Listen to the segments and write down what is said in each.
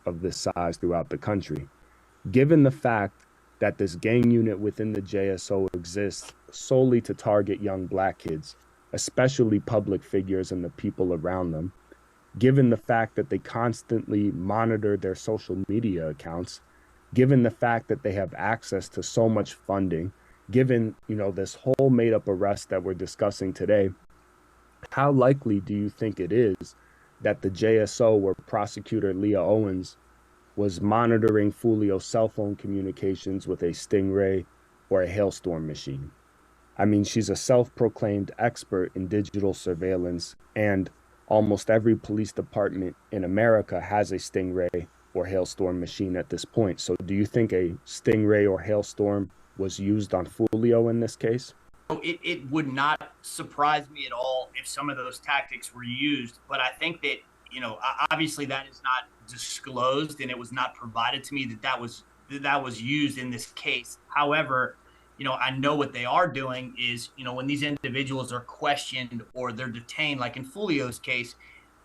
of this size throughout the country. Given the fact that this gang unit within the JSO exists solely to target young black kids, especially public figures and the people around them, given the fact that they constantly monitor their social media accounts, given the fact that they have access to so much funding, given, this whole made up arrest that we're discussing today, how likely do you think it is that the JSO or prosecutor Leah Owens was monitoring Foolio's cell phone communications with a Stingray or a Hailstorm machine? I mean, she's a self-proclaimed expert in digital surveillance, and almost every police department in America has a Stingray or Hailstorm machine at this point. So do you think a Stingray or Hailstorm was used on Foolio in this case? It would not surprise me at all if some of those tactics were used, but I think that, obviously that is not disclosed and it was not provided to me that was used in this case. However, I know what they are doing is, when these individuals are questioned or they're detained, like in Fulio's case,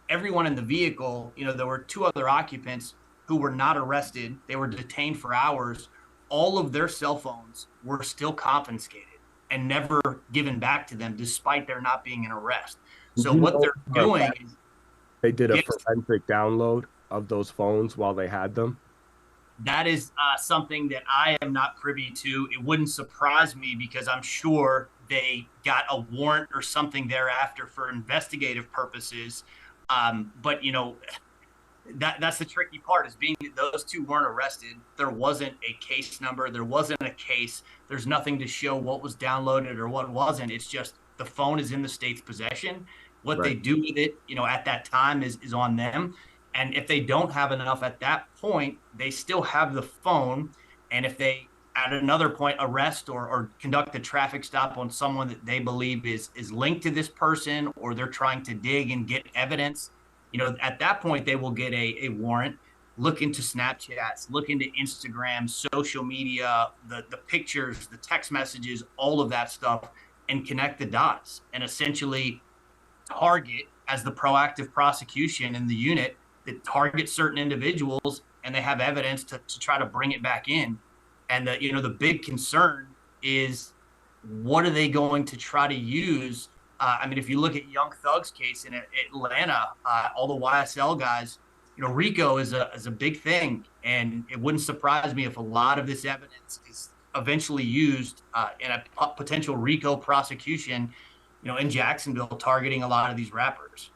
everyone in the vehicle, there were two other occupants who were not arrested. They were detained for hours. All of their cell phones were still confiscated and never given back to them, despite there not being an arrest. So what they're doing is they did a forensic download of those phones while they had them. That is something that I am not privy to. It wouldn't surprise me because I'm sure they got a warrant or something thereafter for investigative purposes. But that's the tricky part, is being that those two weren't arrested. There wasn't a case number. There wasn't a case. There's nothing to show what was downloaded or what wasn't. It's just the phone is in the state's possession. What they do with it, at that time is on them. And if they don't have enough at that point, they still have the phone. And if they, at another point, arrest or conduct a traffic stop on someone that they believe is linked to this person, or they're trying to dig and get evidence, at that point, they will get a warrant, look into Snapchats, look into Instagram, social media, the pictures, the text messages, all of that stuff, and connect the dots and essentially target, as the proactive prosecution in the unit, that target certain individuals, and they have evidence to try to bring it back in. And the big concern is, what are they going to try to use? If you look at Young Thug's case in Atlanta, all the YSL guys, Rico is a big thing, and it wouldn't surprise me if a lot of this evidence is eventually used in a potential Rico prosecution, in Jacksonville, targeting a lot of these rappers.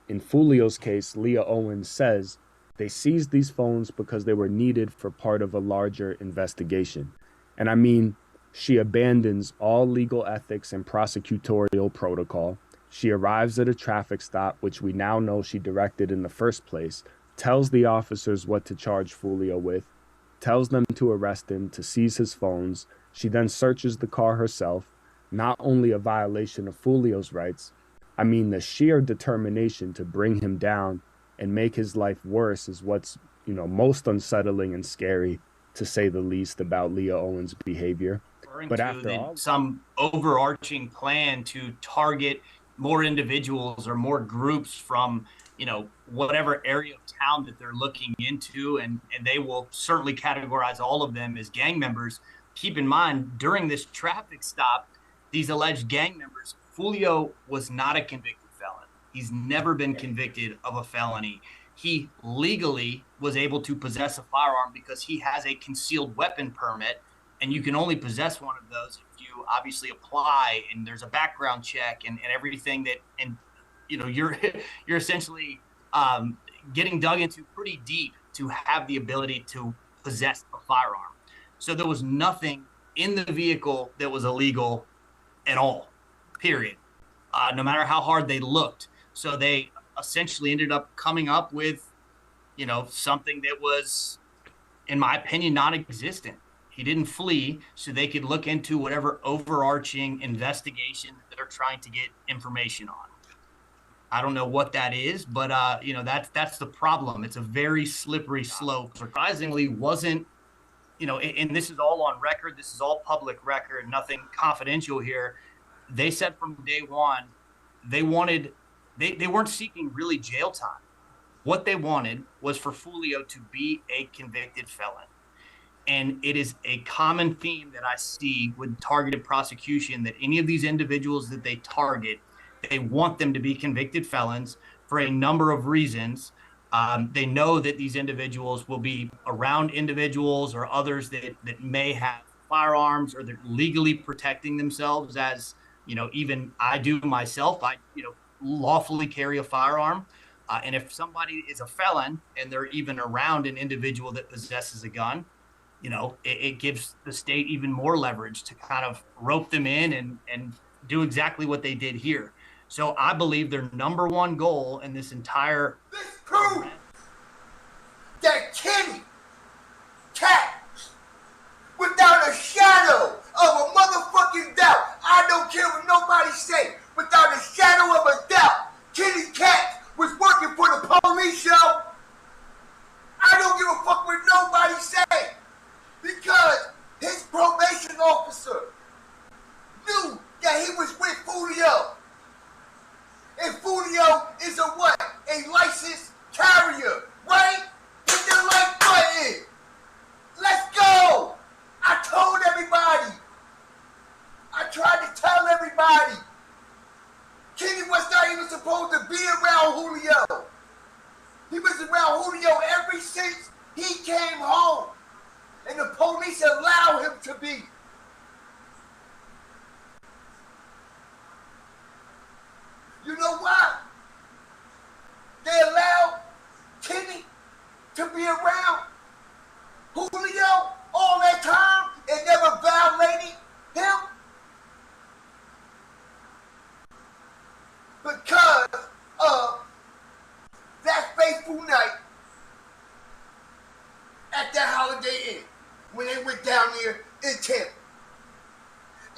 In Fulio's case, Leah Owens says they seized these phones because they were needed for part of a larger investigation. And she abandons all legal ethics and prosecutorial protocol. She arrives at a traffic stop, which we now know she directed in the first place, tells the officers what to charge Foolio with, tells them to arrest him, to seize his phones. She then searches the car herself, not only a violation of Foolio's rights, the sheer determination to bring him down and make his life worse is what's, most unsettling and scary, to say the least, about Leah Owens' behavior. But after all, some overarching plan to target more individuals or more groups from, whatever area of town that they're looking into, and they will certainly categorize all of them as gang members. Keep in mind, during this traffic stop, these alleged gang members, Foolio was not a convicted felon. He's never been convicted of a felony. He legally was able to possess a firearm because he has a concealed weapon permit, and you can only possess one of those if you obviously apply, and there's a background check and everything that, and you're essentially getting dug into pretty deep to have the ability to possess a firearm. So there was nothing in the vehicle that was illegal at all, period, no matter how hard they looked. So they essentially ended up coming up with, something that was, in my opinion, non-existent. He didn't flee, so they could look into whatever overarching investigation that they're trying to get information on. I don't know what that is, but that's the problem. It's a very slippery slope. Surprisingly, wasn't, and this is all on record. This is all public record, nothing confidential here. They said from day one, they weren't seeking really jail time. What they wanted was for Foolio to be a convicted felon. And it is a common theme that I see with targeted prosecution, that any of these individuals that they target, they want them to be convicted felons for a number of reasons. They know that these individuals will be around individuals or others that may have firearms, or they're legally protecting themselves, as even I do myself. I lawfully carry a firearm. And if somebody is a felon and they're even around an individual that possesses a gun, it gives the state even more leverage to kind of rope them in and do exactly what they did here. So I believe their number one goal in this entire This proves that Kenny Kapps, without a shadow of a motherfucking doubt, I don't care what nobody say, without a shadow of a doubt, Kenny Kapps was working for the police, yo. I don't give a fuck what nobody say, because his probation officer knew that he was with Julio. And Foolio is a what? A licensed carrier, right? Hit the like button. Let's go. I told everybody. I tried to tell everybody. Kenny was not even supposed to be around Julio. He was around Julio ever since he came home. And the police allowed him to be. You know why? They allowed Kenny to be around Julio all that time and never violated him? Because of that fateful night at that Holiday Inn when they went down there in Tampa.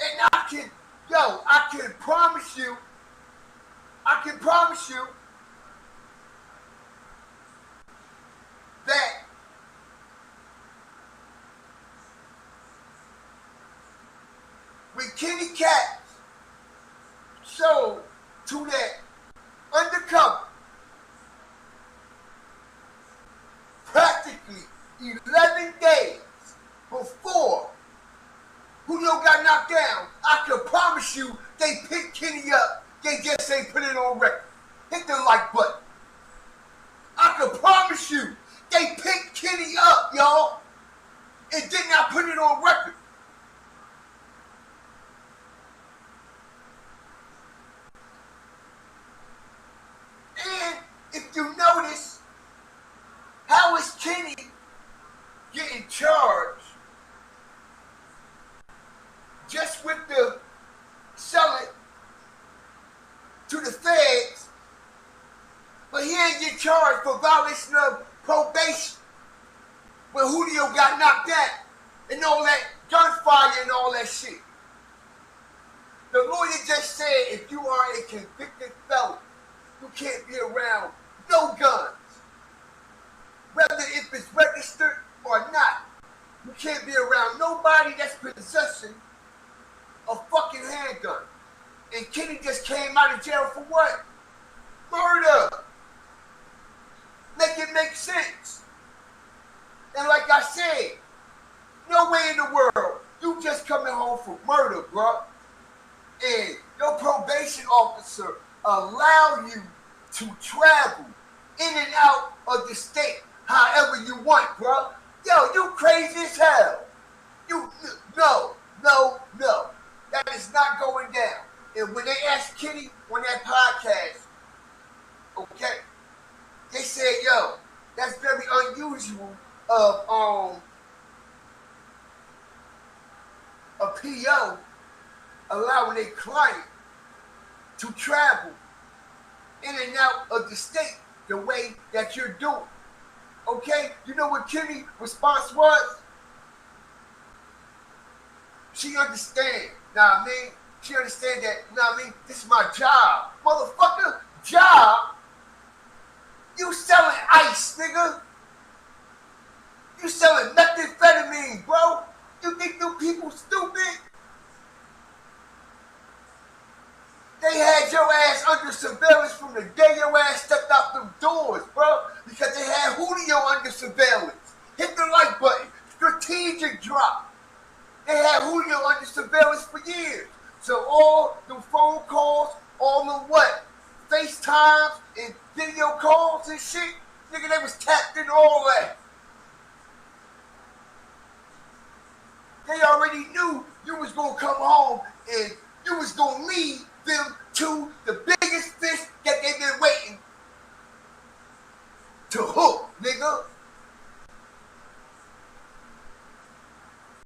And I can promise you that when Kenny Kapps showed to that undercover, practically 11 days before Julio got knocked down, I can promise you they picked Kenny up. They just ain't put it on record. Hit the like button. I can promise you they picked Kenny up, y'all, and did not put it on record. And if you notice, how is Kenny getting charged just with the selling to the feds, but he ain't get charged for violation of probation when Julio got knocked out and all that gunfire and all that shit? The lawyer just said if you are a convicted felon, you can't be around no guns. Whether if it's registered or not, you can't be around nobody that's possessing a fucking handgun. And Kenny just came out of jail for what? Murder. Make it make sense. And like I said, no way in the world you just coming home from murder, bro. And your probation officer allow you to travel in and out of the state however you want, bro. Yo, you crazy as hell. No. That is not going down. And when they asked Kenny on that podcast, okay, they said, yo, that's very unusual of a PO allowing a client to travel in and out of the state the way that you're doing. Okay? You know what Kenny's response was? She understand. Nah, I mean, she understand that, nah, I mean, this is my job. Motherfucker, job? You selling ice, nigga. You selling methamphetamine, bro. You think them people stupid? They had your ass under surveillance from the day your ass stepped out them doors, bro. surveillance. Hit the like button. Strategic drop. They had Julio under surveillance for years. So all the phone calls, all the what? FaceTimes and video calls and shit, nigga, they was tapped in all that. They already knew you was gonna come home and you was gonna lead them to the biggest fish that they've been waiting to hook.